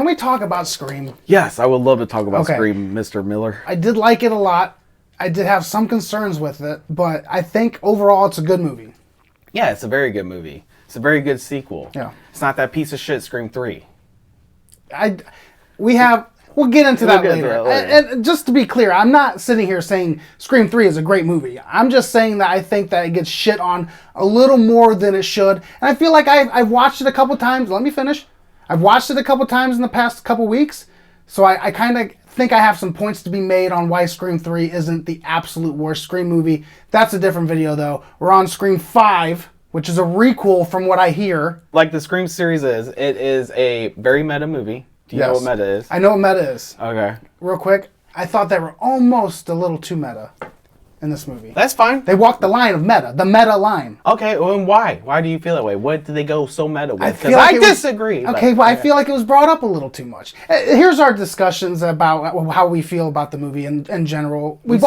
Can we talk about Scream? Yes, I would love to talk about Scream, Mr. Miller. I did like it a lot. I did have some concerns with it, but I think overall it's a good movie. Yeah, it's a very good movie. It's a very good sequel. Yeah. It's not that piece of shit Scream 3. We'll get into that later. And just to be clear, I'm not sitting here saying Scream 3 is a great movie. I'm just saying that I think that it gets shit on a little more than it should. And I feel like I've watched it a couple times. Let me finish. I've watched it a couple times in the past couple weeks. So I kind of think I have some points to be made on why Scream 3 isn't the absolute worst Scream movie. That's a different video, though. We're on Scream 5, which is a requel from what I hear. Like the Scream series is, it is a very meta movie. Do you know what meta is? I know what meta is. Okay. Real quick, I thought they were almost a little too meta in this movie. That's fine. They walked the line of meta, the meta line. Okay, well, and why? Why do you feel that way? What did they go so meta with? Because like I disagree. Okay, well, I feel like it was brought up a little too much. Here's our discussions about how we feel about the movie in general. This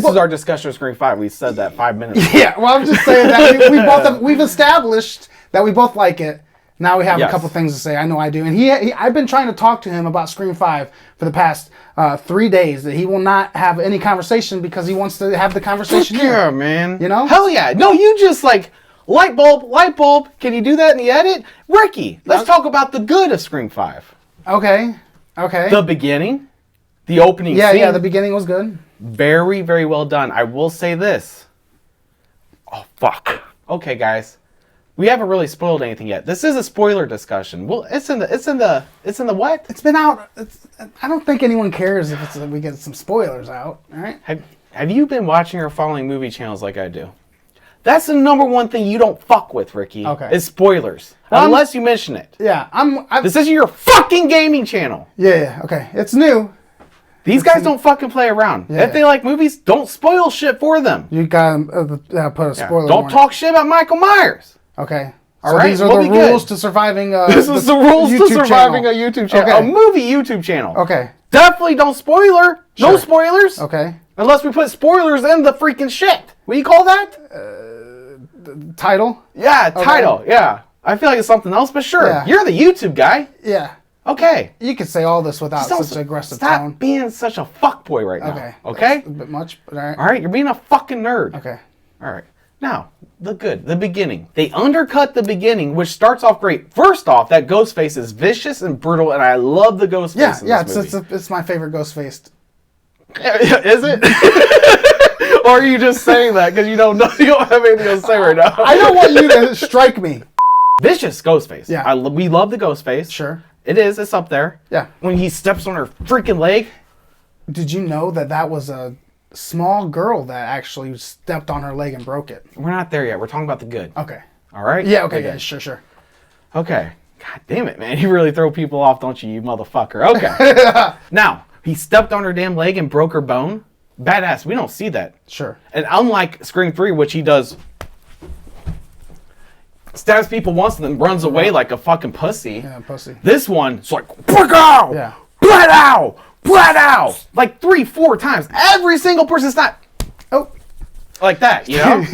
is our discussion of Scream 5. We said that 5 minutes ago. Yeah, well, I'm just saying that we've established that we both like it. Now we have a couple things to say. I know I do. And I've been trying to talk to him about Scream 5 for the past 3 days. That he will not have any conversation because he wants to have the conversation here. Yeah, man. You know? Hell yeah. No, you just like, light bulb. Can you do that in the edit? Ricky, let's talk about the good of Scream 5. Okay. The beginning. The opening scene. Yeah, the beginning was good. Very, very well done. I will say this. Oh, fuck. Okay, guys. We haven't really spoiled anything yet. This is a spoiler discussion. Well, it's in the what? It's been out. I don't think anyone cares if we get some spoilers out. All right. Have you been watching or following movie channels like I do? That's the number one thing you don't fuck with, Ricky. Okay. Is spoilers. Unless you mention it. Yeah, This is your fucking gaming channel. Yeah. Okay. It's new. These guys don't fucking play around. Yeah. If they like movies, don't spoil shit for them. You gotta put a spoiler. Don't talk shit about Michael Myers. Okay. All so right, these are we'll the rules to surviving this is the rules to surviving a YouTube channel. Okay. A movie YouTube channel. Okay. Definitely don't spoiler. Sure. No spoilers. Okay. Unless we put spoilers in the freaking shit. What do you call that? Title? Yeah, title. Yeah. I feel like it's something else, but sure. Yeah. You're the YouTube guy. Yeah. Okay. You could say all this without such aggressive stop tone. being such a fuckboy right now. Okay. Okay? That's a bit much, but all right. All right, you're being a fucking nerd. Okay. All right. Now, the beginning. They undercut the beginning, which starts off great. First off, that Ghostface is vicious and brutal, and I love the Ghostface in this movie. It's my favorite Ghostface. Is it? Or are you just saying that because you don't have anything to say right now? I don't want you to strike me. Vicious Ghostface. Yeah. We love the Ghostface. Sure. It is. It's up there. Yeah. When he steps on her freaking leg. Did you know that was a small girl that actually stepped on her leg and broke it? We're not there yet. We're talking about the good. Okay. All right? Yeah, okay. Yeah, sure. Okay. God damn it, man. You really throw people off, don't you motherfucker? Okay. Now, he stepped on her damn leg and broke her bone. Badass. We don't see that. Sure. And unlike Scream 3, which he does... stabs people once and then runs away like a fucking pussy. Yeah, pussy. This one, it's like, Brigo! Yeah. Bled out! Like 3-4 times. Every single person's not... Oh. Like that, you know?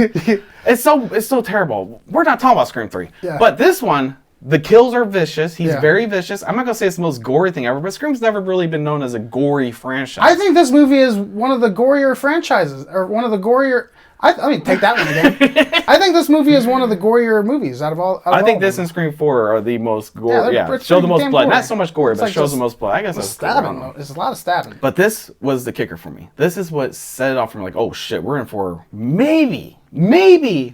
It's so terrible. We're not talking about Scream 3. Yeah. But this one, the kills are vicious. He's Yeah. very vicious. I'm not going to say it's the most gory thing ever, but Scream's never really been known as a gory franchise. I think this movie is one of the gorier franchises, or one of the gorier... I mean, take that one again. I think this movie is one of the gorier movies out of all. I think this and Scream 4 are the most gory. Yeah, show the most blood. gory. Not so much gory, but like shows the most blood. I guess that's stabbing. Though. It's a lot of stabbing. But this was the kicker for me. This is what set it off for me. Like, oh shit, we're in for maybe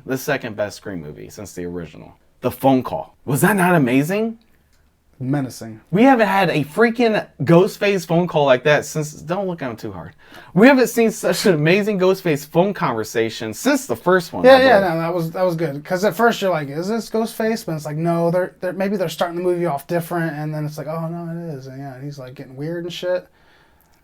the second best Scream movie since the original. The phone call. Was that not amazing? Menacing. We haven't had a freaking Ghostface phone call like that since... Don't look at him too hard. We haven't seen such an amazing Ghostface phone conversation since the first one. Yeah, no, that was good. Because at first you're like, is this Ghostface? But it's like, no, maybe they're starting the movie off different, and then it's like, oh no, it is. And yeah, he's like getting weird and shit.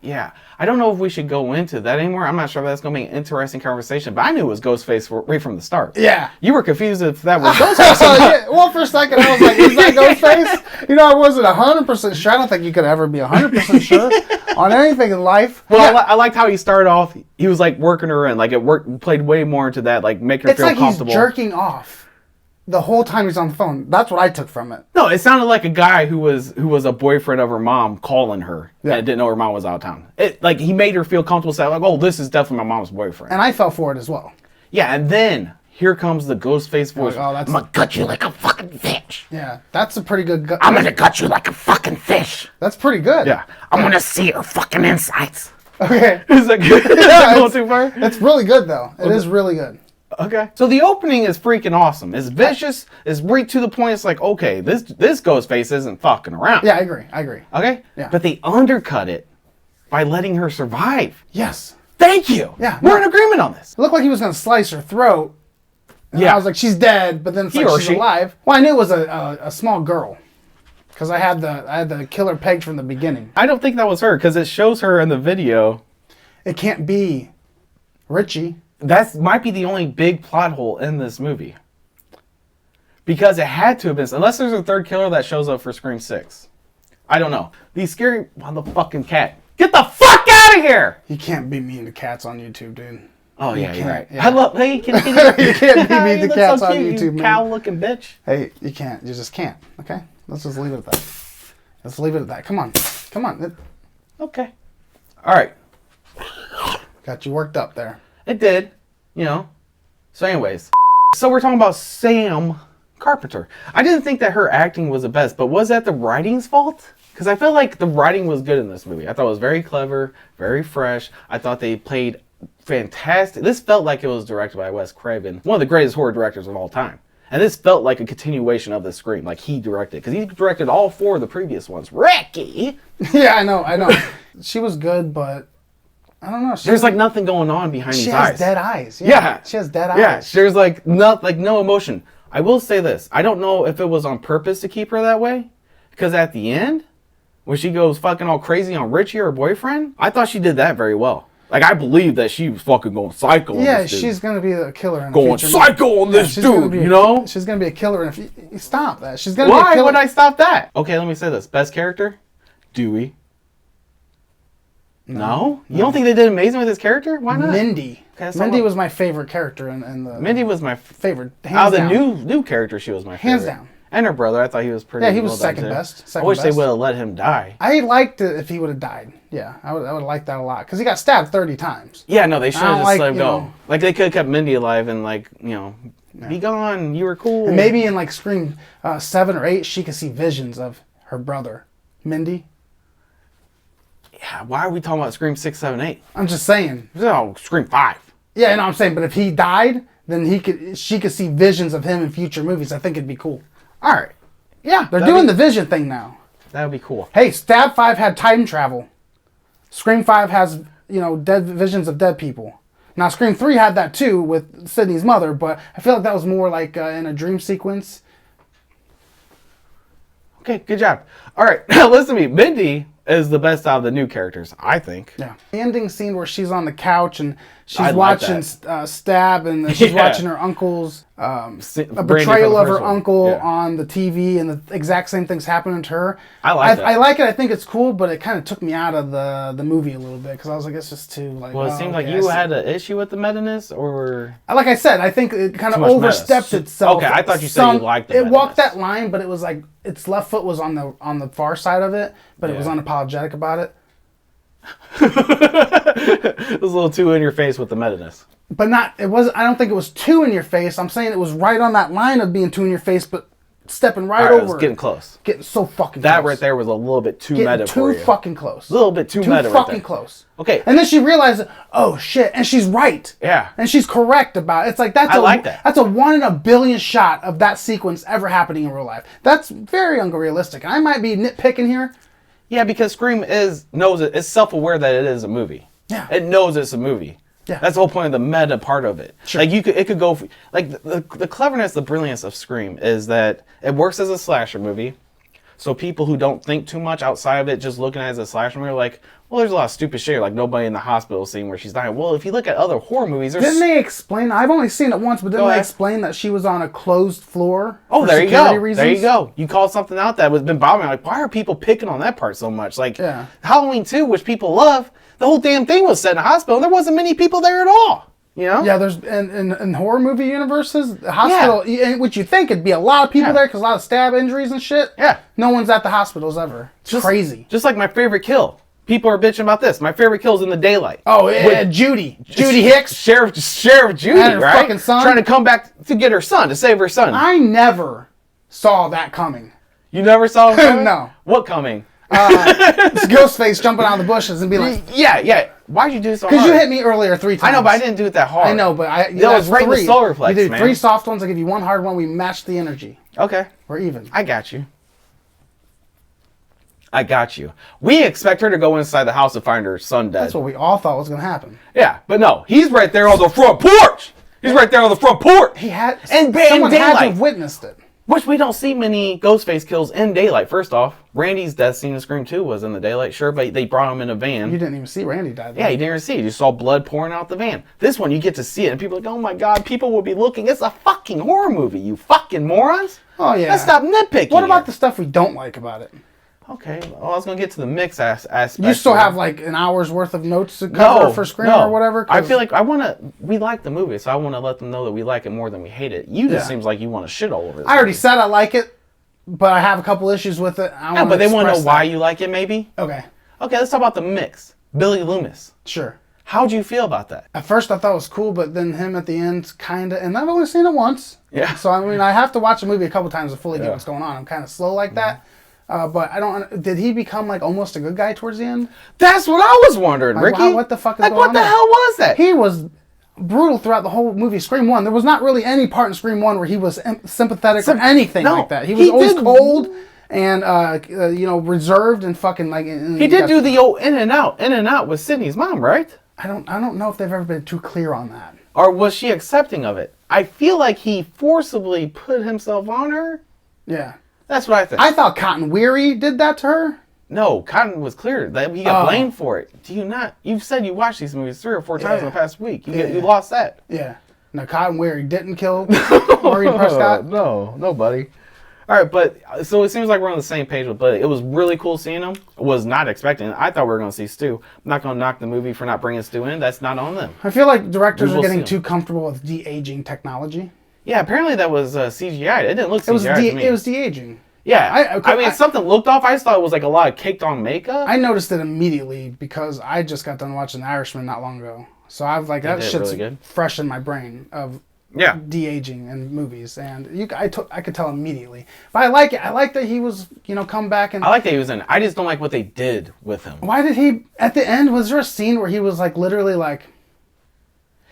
Yeah, I don't know if we should go into that anymore. I'm not sure if that's going to be an interesting conversation, but I knew it was Ghostface right from the start. Yeah. You were confused if that was Ghostface. Yeah. Well, for a second, I was like, is that Ghostface? You know, I wasn't 100% sure. I don't think you could ever be 100% sure on anything in life. Well, yeah. I liked how he started off. He was like working her in. Like it played way more into that, like making her feel comfortable. It's like he's jerking off. the whole time he's on the phone. That's what I took from it. No, it sounded like a guy who was a boyfriend of her mom calling her and didn't know her mom was out of town. Like he made her feel comfortable saying like, "Oh, this is definitely my mom's boyfriend." And I fell for it as well. Yeah, and then here comes the ghost face voice. Like, I'm gonna gut you like a fucking fish. Yeah, that's a pretty good. I'm gonna gut you like a fucking fish. That's pretty good. Yeah, I'm gonna see your fucking insides. Okay. Is that good? Yeah, Going too far? It's really good though. It is really good. Okay. So the opening is freaking awesome. It's vicious. It's right to the point. It's like, okay, this ghost face isn't fucking around. Yeah, I agree. Okay? Yeah. But they undercut it by letting her survive. Yes. Thank you. Yeah. We're in agreement on this. It looked like he was gonna slice her throat. And Yeah. I was like, she's dead, but then it's He like or she's she. alive. Well, I knew it was a small girl. Because I had the killer pegged from the beginning. I don't think that was her because it shows her in the video. It can't be Richie. That might be the only big plot hole in this movie. Because it had to have been, unless there's a third killer that shows up for Scream 6. I don't know. These scary motherfucking cat. Get the fuck out of here! You can't be mean to cats on YouTube, dude. Oh, yeah, you're right. Yeah. I love, hey, can You can't be mean to cats on YouTube, you man. cow-looking bitch. Hey, you can't. You just can't. Okay? Let's just leave it at that. Let's leave it at that. Come on. Okay. All right. Got you worked up there. It did, you know. So anyways, so we're talking about Sam Carpenter. I didn't think that her acting was the best, but was that the writing's fault? Because I felt like the writing was good in this movie. I thought it was very clever, very fresh. I thought they played fantastic. This felt like it was directed by Wes Craven, one of the greatest horror directors of all time. And this felt like a continuation of the Scream, like he directed. Because he directed all 4 of the previous ones. Ricky! Yeah, I know. She was good, but I don't know. There's like nothing going on behind She these has eyes. dead eyes. Yeah. She has dead eyes. Yeah, there's like no emotion. I will say this. I don't know if it was on purpose to keep her that way. Because at the end, when she goes fucking all crazy on Richie, her boyfriend, I thought she did that very well. Like, I believe that she was fucking going psycho on Yeah, this dude. she's going to be a killer in Going the future. psycho on this she's gonna dude, be you know? She's going to be a killer. Stop that. She's going to be a Why killer. would I stop that? Okay, let me say this. Best character? Dewey. No? You don't think they did amazing with his character? Why not? Mindy. Okay, that's Mindy not- was my favorite character in the... Mindy was my favorite. Hands out of the down. new character, she was my favorite. Hands down. And her brother, I thought he was pretty. Yeah, he was well done, second too. best. I Second wish they best. would have let him die. I liked it if he would have died. Yeah, I would like that a lot. Because he got stabbed 30 times. Yeah, no, they should have don't just like, let him you go. know- Like they could have kept Mindy alive and be gone. You were cool. And maybe in like Scream 7 or 8, she could see visions of her brother, Mindy. Yeah, why are we talking about Scream 6, 7, 8? I'm just saying. No, Scream 5. Yeah, I know what I'm saying. But if he died, then she could see visions of him in future movies. I think it'd be cool. All right. Yeah, they're doing the vision thing now. That would be cool. Hey, Stab 5 had time travel. Scream 5 has, dead visions of dead people. Now, Scream 3 had that too with Sydney's mother, but I feel like that was more like in a dream sequence. Okay, good job. All right, now listen to me. Mindy is the best out of the new characters, I think. Yeah. The ending scene where she's on the couch and she's I like watching Stab and she's Yeah. watching her uncle's a Brandy betrayal from the of her first one. uncle Yeah. on the TV and the exact same thing's happening to her. I like that. I like it. I think it's cool, but it kind of took me out of the movie a little bit because I was like, it's just too like. Well, it oh, seemed okay, like I you see. had an issue with the meta-ness, or... Like I said, I think it kind of Too much overstepped meta. itself. Okay, I thought you said you liked the it. Walked meta-ness. that line, but it was like its left foot was on the far side of it, but it was Yeah. unapologetic about it. It was a little too in your face with the meta-ness. But not. It was. I don't think it was too in your face. I'm saying it was right on that line of being too in your face, but stepping right All right, over. it was getting close. Getting so fucking That close. right there was a little bit too Getting meta for too you. fucking close. A little bit too meta right fucking there. close. Okay. And then she realized, oh shit, and she's right. Yeah. And she's correct about it. It's like I like that. That's a 1 in a billion shot of that sequence ever happening in real life. That's very unrealistic. I might be nitpicking here. Yeah, because Scream knows it. It's self-aware that it is a movie. Yeah. It knows it's a movie. Yeah. That's the whole point of the meta part of it. Sure. Like it could go like the cleverness, the brilliance of Scream is that it works as a slasher movie. So people who don't think too much outside of it, just looking at it as a slasher movie, are like, well, there's a lot of stupid shit, like nobody in the hospital scene where she's dying. Well, if you look at other horror movies, there's Didn't they explain? I've only seen it once, but didn't Go they ahead. explain that she was on a closed floor? Oh, for there you security go. reasons? There you go. You called something out that was been bothering me. Like, why are people picking on that part so much? Like, Yeah. Halloween 2, which people love, the whole damn thing was set in a hospital, and there wasn't many people there at all. You know? Yeah, there's in horror movie universes, the hospital, which you think it'd be a lot of people there because a lot of stab injuries and shit. Yeah. No one's at the hospitals ever. It's crazy. Just like my favorite kill. People are bitching about this. My favorite kill is in the daylight. Oh, yeah, Judy Hicks. Sheriff Judy, and her right? fucking son. Trying to come back to get her son, to save her son. I never saw that coming. You never saw it coming? No. What coming? It's Ghostface jumping out of the bushes and be like, Yeah. Why'd you do it so hard? because you hit me earlier 3 times. I know, but I didn't do it that hard. I know, but That was right in the solar plex, You did man. 3 soft ones. I give you 1 hard one. We matched the energy. Okay. We're even. I got you. We expect her to go inside the house and find her son dead. That's what we all thought was going to happen. Yeah, but no. He's right there on the front porch. He had Someone had to have witnessed it. Which we don't see many Ghostface kills in daylight. First off, Randy's death scene in Scream 2 was in the daylight, sure, but they brought him in a van. You didn't even see Randy die. Yeah, you didn't even see it. You saw blood pouring out the van. This one, you get to see it, and people are like, oh my god, people will be looking. It's a fucking horror movie, you fucking morons. Oh, yeah. Let's stop nitpicking. What about the stuff we don't like about it? Okay, well, I was going to get to the mix aspect. You still have like an hour's worth of notes to cover for Scream or whatever? I feel like we like the movie, so I want to let them know that we like it more than we hate it. You just seems like you want to shit all over it. I already said I like it, but I have a couple issues with it. But they want to know why you like it, maybe? Okay, let's talk about the mix. Billy Loomis. sure. How'd you feel about that? At first I thought it was cool, but then him at the end kind of, and I've only seen it once. Yeah. So I mean, I have to watch a movie a couple times to fully get what's going on. I'm kind of slow like that. But I don't. Did he become like almost a good guy towards the end? That's what I was wondering, Like, Ricky. what the fuck is like, going what on the there? hell was that? He was brutal throughout the whole movie. Scream 1. There was not really any part in Scream 1 where he was sympathetic or anything like that. He was always cold and reserved and fucking like. He did do the old in and out with Sydney's mom, right? I don't know if they've ever been too clear on that. Or was she accepting of it? I feel like he forcibly put himself on her. Yeah. That's what I think. I thought Cotton Weary did that to her. No, Cotton was clear. He got blamed for it. Do you not? You've said you watched these movies 3 or 4 times in the past week. You lost that. Yeah. No, Cotton Weary didn't kill Maureen Prescott. No, buddy. All right, but so it seems like we're on the same page with Buddy. It was really cool seeing him. Was not expecting it. I thought we were going to see Stu. I'm not going to knock the movie for not bringing Stu in. That's not on them. I feel like directors are getting too comfortable with de-aging technology. Yeah, apparently that was CGI. It didn't look CGI to me. It was de-aging. Yeah, I mean, something looked off. I just thought it was like a lot of caked on makeup. I noticed it immediately because I just got done watching The Irishman not long ago. So I've like that shit's really fresh in my brain of de-aging in movies, and I could tell immediately. But I like it. I like that he was come back and. I like that he was in. I just don't like what they did with him. Why did he at the end? Was there a scene where he was like literally like?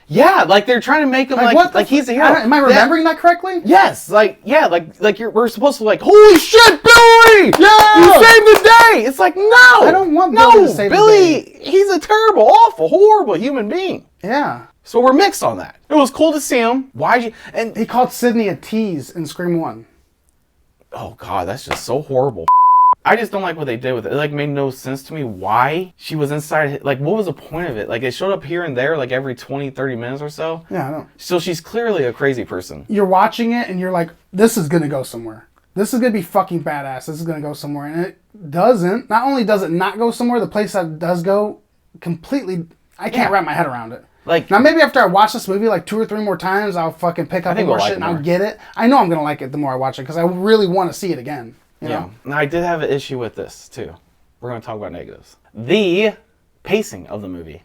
Yeah, like they're trying to make him like he's a hero. Am I remembering that correctly? Yes, we're supposed to like, holy shit, Billy! Yeah, you saved the day. It's like, no, I don't want Billy to save the day. He's a terrible, awful, horrible human being. Yeah. So we're mixed on that. It was cool to see him. Why'd you? And he called Sydney a tease in Scream 1. Oh god, that's just so horrible. I just don't like what they did with it. It like made no sense to me why she was inside. Like, what was the point of it? Like, it showed up here and there like every 20, 30 minutes or so. Yeah, I know. So she's clearly a crazy person. You're watching it and you're like, this is going to go somewhere. This is going to be fucking badass. This is going to go somewhere. And it doesn't. Not only does it not go somewhere, the place that does go completely, I can't wrap my head around it. Like, now maybe after I watch this movie like 2 or 3 more times, I'll fucking pick up more shit and I'll get it. I know I'm going to like it the more I watch it because I really want to see it again. You know? Now, I did have an issue with this, too. We're going to talk about negatives. The pacing of the movie.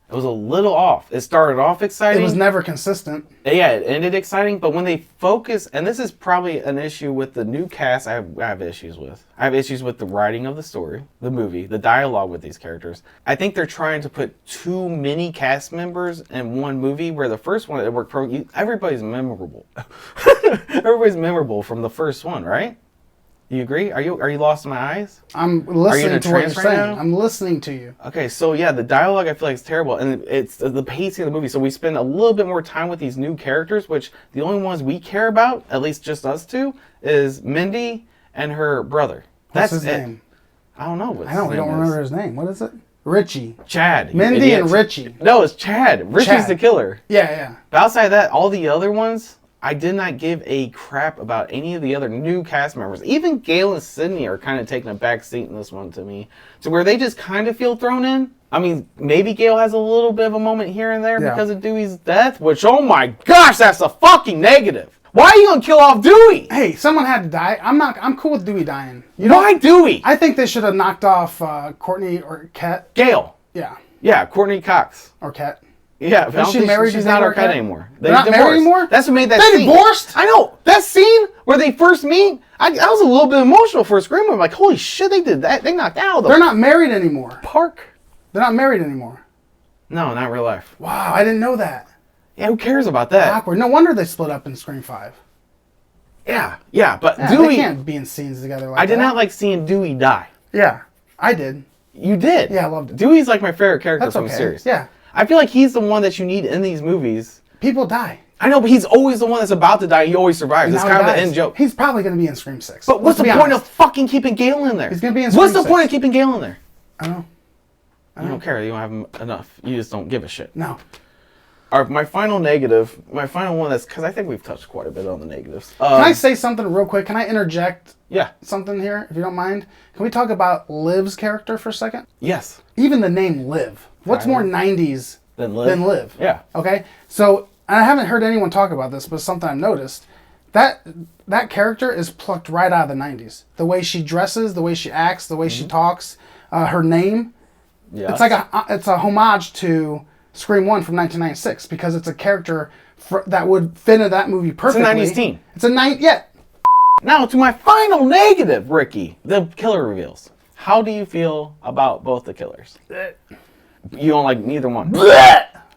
It was a little off. It started off exciting. It was never consistent. Yeah, it ended exciting, but when they focus, and this is probably an issue with the new cast I have issues with. I have issues with the writing of the story, the movie, the dialogue with these characters. I think they're trying to put too many cast members in one movie, where the first one, it worked everybody's memorable. Everybody's memorable from the first one, right? You agree? Are you lost in my eyes? I'm listening to what you're saying. I'm listening to you. Okay, so yeah, the dialogue I feel like is terrible, and it's the pacing of the movie. So we spend a little bit more time with these new characters, which the only ones we care about, at least just us two, is Mindy and her brother. What's his name? I don't know. I don't remember his name. What is it? Richie. Chad. Mindy and Richie. No, it's Chad. Richie's the killer. Yeah. But outside of that, all the other ones, I did not give a crap about any of the other new cast members. Even Gale and Sydney are kind of taking a back seat in this one to me, to where they just kind of feel thrown in. I mean, maybe Gale has a little bit of a moment here and there because of Dewey's death, which, oh my gosh, that's a fucking negative. Why are you gonna kill off Dewey? Hey, someone had to die. I'm cool with Dewey dying. Why Dewey? I think they should have knocked off Courtney or Ket. Gale. Yeah. Yeah, Courtney Cox. Or Ket. Yeah, but she married? She's not Arquette anymore. They're not married anymore? That's what made that They scene. divorced? I know. That scene where they first meet, I was a little bit emotional for a scream. I'm like, holy shit, they did that. They knocked out of the They're not married anymore. park. They're not married anymore. No, not real life. Wow, I didn't know that. Yeah, who cares about that? Awkward. No wonder they split up in Scream 5. Yeah, but Yeah, Dewey... they can't be in scenes together like that. I did not like seeing Dewey die. Yeah, I did. You did? Yeah, I loved it. Dewey's like my favorite character That's from okay. the series. Yeah. I feel like he's the one that you need in these movies. People die. I know, but he's always the one that's about to die. He always survives. It's Now kind he of the dies. end joke. He's probably going to be in Scream 6. But what's the Let's be point honest. of fucking keeping Gale in there? He's going to be in What's Scream the point 6. of keeping Gale in there? I don't know. You don't care. You don't have enough. You just don't give a shit. No. All right, my final one that's because I think we've touched quite a bit on the negatives. Can I say something real quick? Can I interject Yeah. something here, if you don't mind? Can we talk about Liv's character for a second? Yes. Even the name Liv. What's more 90s Then Liv. than Liv? Yeah. Okay? So, I haven't heard anyone talk about this, but it's something I've noticed. That character is plucked right out of the 90s. The way she dresses, the way she acts, the way she talks, her name. Yeah. It's like it's a homage to Scream 1 from 1996 because it's a character that would fit into that movie perfectly. It's a 90s teen. It's a yeah. Now to my final negative, Ricky. The killer reveals. How do you feel about both the killers? You don't like neither one.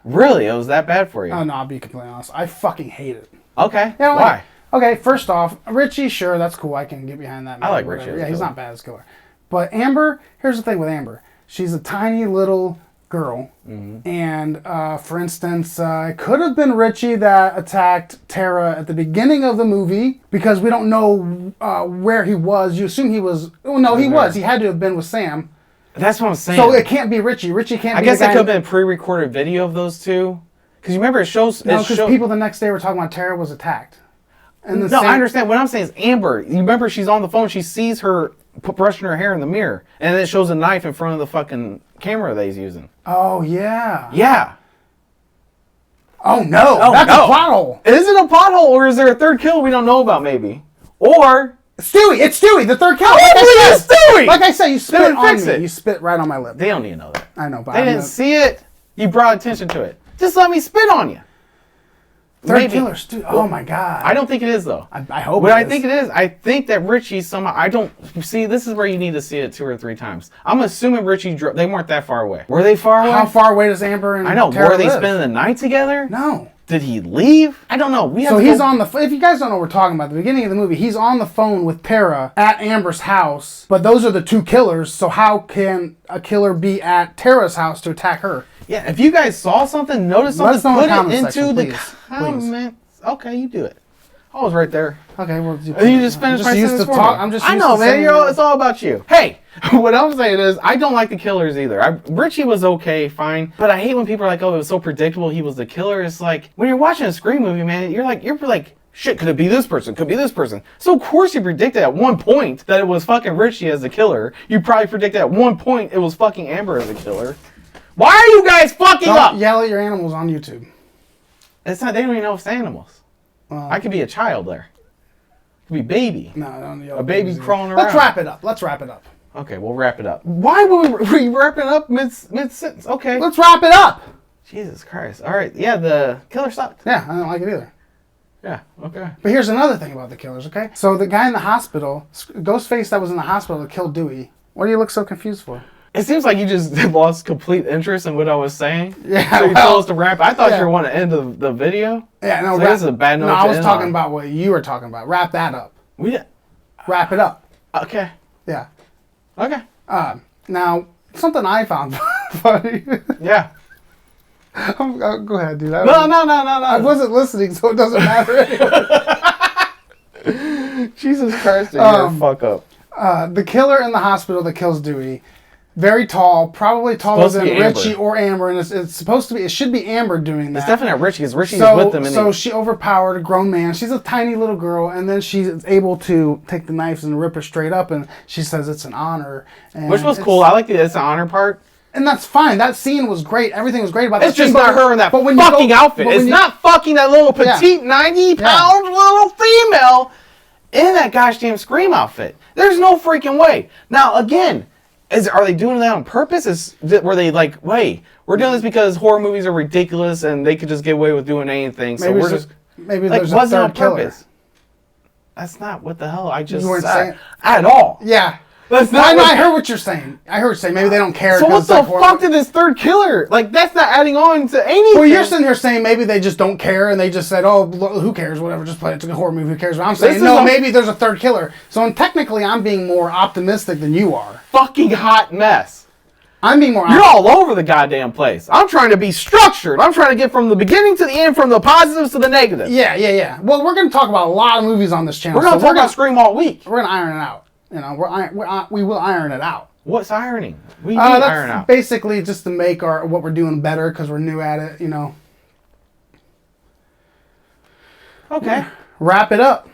Really? It was that bad for you? Oh no, I'll be completely honest. I fucking hate it. Okay. You know, Why? Okay, first off, Richie, sure, that's cool. I can get behind that. I like whatever. Richie as a Yeah, he's killer. not bad as a killer. But Amber, here's the thing with Amber. She's a tiny little girl. Mm-hmm. And, for instance, it could have been Richie that attacked Tara at the beginning of the movie because we don't know where he was. You assume he was... Well, no, he was. He had to have been with Sam. That's what I'm saying. So it can't be Richie. Richie can't I be guess the that guy... could have been pre-recorded video of those two. Because you remember it shows... No, because people the next day were talking about Tara was attacked. And No, I understand. What I'm saying is Amber. You remember she's on the phone. She sees her brushing her hair in the mirror. And then it shows a knife in front of the fucking camera that he's using. Oh, yeah. Yeah. Oh, no. That's a plot hole. Is it a pothole or is there a third kill we don't know about maybe? Or... Stewie, it's Stewie, the third kill. Hopefully it's Stewie! Like I said, you spit Then on fix me. it. You spit right on my lip. They don't need to know that. I know, but They I'm didn't gonna- see it. You brought attention to it. Just let me spit on you. Third Maybe. killer, Stewie. Oh my god. I don't think it is though. I hope. What it I is. think it is, I think that Richie somehow. I don't see. This is where you need to see it 2 or 3 times. I'm assuming Richie. They weren't that far away. Were they far away? How far away does Amber and I know. Tara Were they live? spending the night together? No. Did he leave? I don't know. We have So to he's go- on the. If you guys don't know what we're talking about, the beginning of the movie, he's on the phone with Tara at Amber's house. But those are the 2 killers. So how can a killer be at Tara's house to attack her? Yeah. If you guys saw something, noticed something, Let us know in put the it comment into section, the please. comments. Okay, you do it. I was right there. Okay, well, You just finished my used sentence to for talk. me. I'm just. I used know, to man. saying It's all about you. Hey, what I'm saying is, I don't like the killers either. Richie was okay, fine, but I hate when people are like, "Oh, it was so predictable. He was the killer." It's like when you're watching a Scream movie, man. You're like, shit. Could it be this person? Could it be this person? So of course you predicted at one point that it was fucking Richie as the killer. You probably predicted at one point it was fucking Amber as the killer. Why are you guys fucking Don't up? yell at your animals on YouTube. It's not. They don't even know if it's animals. Well, I could be a child there. Could be baby. No, don't yell. A at baby babies either. crawling Let's around. wrap it up. Let's wrap it up. Okay, we'll wrap it up. Why would we wrap it up mid sentence? Okay. Let's wrap it up. Jesus Christ. All right. Yeah, the killer sucked. Yeah, I don't like it either. Yeah. Okay. But here's another thing about the killers, okay? So the guy in the hospital, Ghostface that was in the hospital that killed Dewey, what do you look so confused for? It seems like you just lost complete interest in what I was saying. Yeah, So you well, told us to wrap. I thought yeah. you were wanting to end the video. Yeah, no, So this is a bad note No, to I was end talking on. about what you were talking about. Wrap that up. Yeah. Wrap it up. Okay. Yeah. Okay. Now, something I found funny. Yeah. Go ahead, dude. No. I wasn't listening, so it doesn't matter anyway. Jesus Christ, you're a fuck up. The killer in the hospital that kills Dewey, Very tall, probably taller Supposed to than be Amber. Richie or Amber, and it's supposed to be. It should be Amber doing that. It's definitely not Richie because Richie's So, with them. And so she overpowered a grown man. She's a tiny little girl, and then she's able to take the knives and rip her straight up, and she says it's an honor. And which was cool. I like the it's an honor part. And that's fine. That scene was great. Everything was great about that It's just scene, not her in that but when you fucking go- outfit. but when It's you- not fucking that little petite 90-pound little female in that goddamn Scream outfit. There's no freaking way. Now, again, are they doing that on purpose? Were they like, wait, we're doing this because horror movies are ridiculous and they could just get away with doing anything, so we're just... Maybe like, there's a wasn't on third killer. purpose. That's not what the hell I just You weren't said. saying- At all. Yeah. That's No, not what- I heard what you're saying. I heard you saying maybe they don't care. So 'cause what it's the like horror fuck movie. did this third killer... Like, that's not adding on to anything. Well, you're sitting here saying maybe they just don't care and they just said, oh, who cares, whatever, just play it. It's a horror movie, who cares? But I'm saying, This is no, a- maybe there's a third killer. So technically, I'm being more optimistic than you are. Fucking hot mess. I'm being more You're all over the goddamn place. I'm trying to be structured. I'm trying to get from the beginning to the end, from the positives to the negatives. Yeah. Well, we're going to talk about a lot of movies on this channel. We're going to so talk about Scream all week. We're going to iron it out. You know, we will iron it out. What's ironing? We need iron That's out. basically just to make what we're doing better because we're new at it, you know. Okay. Wrap it up.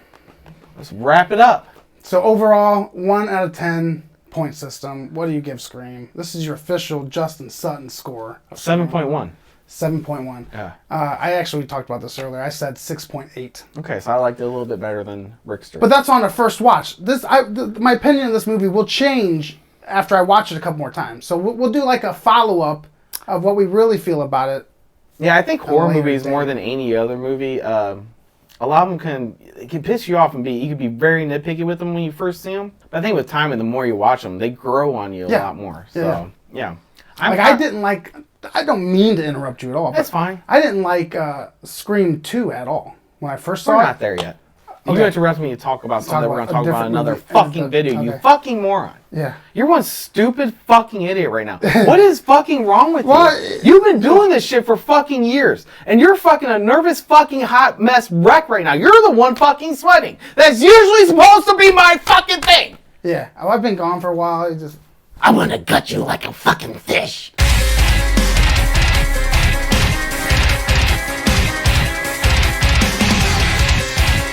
Let's wrap it up. So overall, 1 out of 10 point system. What do you give Scream? This is your official Justin Sutton score. 7.1. 7.1. Yeah. I actually talked about this earlier. I said 6.8. Okay, so I liked it a little bit better than Rickster. But that's on a first watch. My opinion of this movie will change after I watch it a couple more times. So we'll do like a follow-up of what we really feel about it. yeah, I think horror later movies date. more than any other movie. A lot of them can piss you off and you can be very nitpicky with them when you first see them. But I think with time and the more you watch them, they grow on you a lot more. So yeah. I don't mean to interrupt you at all. That's but fine. I didn't like Scream 2 at all when I first saw We're it. not there yet. You Okay. interrupt me to talk about something that we're going to about talk a about in different another movie. fucking video, you Okay. fucking moron. Yeah. You're one stupid fucking idiot right now. What is fucking wrong with Well, you? You've been doing this shit for fucking years. And you're fucking a nervous fucking hot mess wreck right now. You're the one fucking sweating. That's usually supposed to be my fucking thing. Yeah. Oh, I've been gone for a while. I'm gonna gut you like a fucking fish.